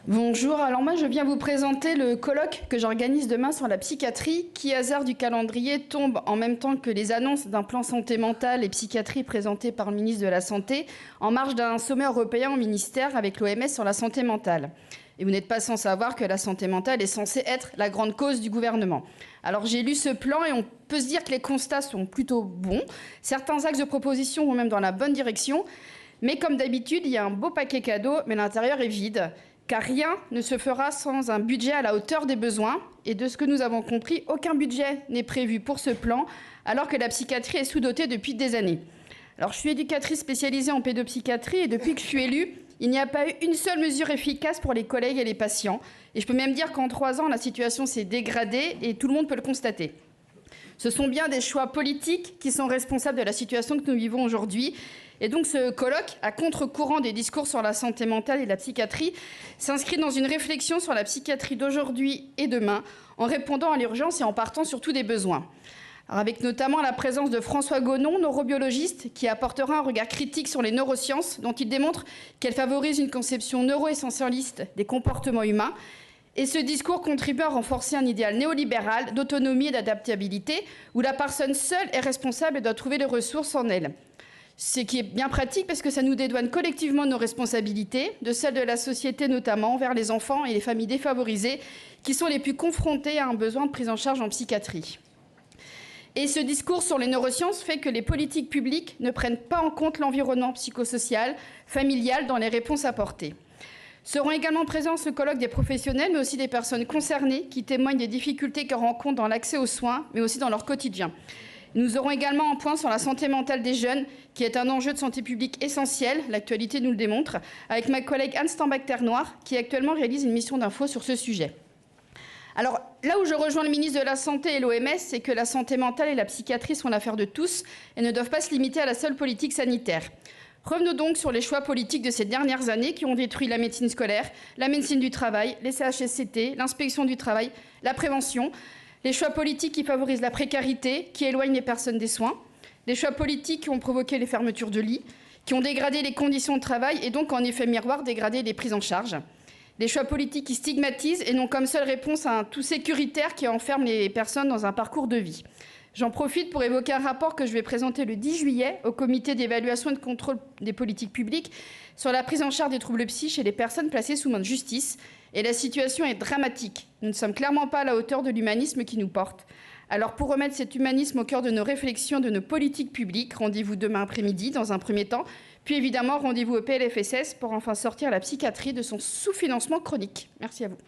Bonjour, alors moi je viens vous présenter le colloque que j'organise demain sur la psychiatrie qui, hasard du calendrier, tombe en même temps que les annonces d'un plan santé mentale et psychiatrie présenté par le ministre de la Santé en marge d'un sommet européen au ministère avec l'OMS sur la santé mentale. Et vous n'êtes pas sans savoir que la santé mentale est censée être la grande cause du gouvernement. Alors j'ai lu ce plan et on peut se dire que les constats sont plutôt bons. Certains axes de proposition vont même dans la bonne direction. Mais comme d'habitude, il y a un beau paquet cadeau, mais l'intérieur est vide. Car rien ne se fera sans un budget à la hauteur des besoins. Et de ce que nous avons compris, aucun budget n'est prévu pour ce plan, alors que la psychiatrie est sous-dotée depuis des années. Alors, je suis éducatrice spécialisée en pédopsychiatrie et depuis que je suis élue, il n'y a pas eu une seule mesure efficace pour les collègues et les patients. Et je peux même dire qu'en 3 ans, la situation s'est dégradée et tout le monde peut le constater. Ce sont bien des choix politiques qui sont responsables de la situation que nous vivons aujourd'hui. Et donc ce colloque, à contre-courant des discours sur la santé mentale et la psychiatrie, s'inscrit dans une réflexion sur la psychiatrie d'aujourd'hui et demain, en répondant à l'urgence et en partant surtout des besoins. Alors avec notamment la présence de François Gonon, neurobiologiste, qui apportera un regard critique sur les neurosciences, dont il démontre qu'elles favorisent une conception neuro-essentialiste des comportements humains. Et ce discours contribue à renforcer un idéal néolibéral d'autonomie et d'adaptabilité, où la personne seule est responsable et doit trouver les ressources en elle. Ce qui est bien pratique parce que ça nous dédouane collectivement de nos responsabilités, de celles de la société notamment, envers les enfants et les familles défavorisées, qui sont les plus confrontés à un besoin de prise en charge en psychiatrie. Et ce discours sur les neurosciences fait que les politiques publiques ne prennent pas en compte l'environnement psychosocial, familial dans les réponses apportées. Seront également présents à ce colloque des professionnels, mais aussi des personnes concernées qui témoignent des difficultés qu'elles rencontrent dans l'accès aux soins, mais aussi dans leur quotidien. Nous aurons également un point sur la santé mentale des jeunes, qui est un enjeu de santé publique essentiel, l'actualité nous le démontre, avec ma collègue Anne Stambach-Ternoir, qui actuellement réalise une mission d'info sur ce sujet. Alors, là où je rejoins le ministre de la Santé et l'OMS, c'est que la santé mentale et la psychiatrie sont l'affaire de tous et ne doivent pas se limiter à la seule politique sanitaire. Revenons donc sur les choix politiques de ces dernières années qui ont détruit la médecine scolaire, la médecine du travail, les CHSCT, l'inspection du travail, la prévention. Les choix politiques qui favorisent la précarité, qui éloignent les personnes des soins. Les choix politiques qui ont provoqué les fermetures de lits, qui ont dégradé les conditions de travail et donc en effet miroir dégradé les prises en charge. Les choix politiques qui stigmatisent et n'ont comme seule réponse à un tout sécuritaire qui enferme les personnes dans un parcours de vie. J'en profite pour évoquer un rapport que je vais présenter le 10 juillet au comité d'évaluation et de contrôle des politiques publiques sur la prise en charge des troubles psy chez les personnes placées sous main de justice. Et la situation est dramatique. Nous ne sommes clairement pas à la hauteur de l'humanisme qui nous porte. Alors pour remettre cet humanisme au cœur de nos réflexions, de nos politiques publiques, rendez-vous demain après-midi dans un premier temps, puis évidemment rendez-vous au PLFSS pour enfin sortir la psychiatrie de son sous-financement chronique. Merci à vous.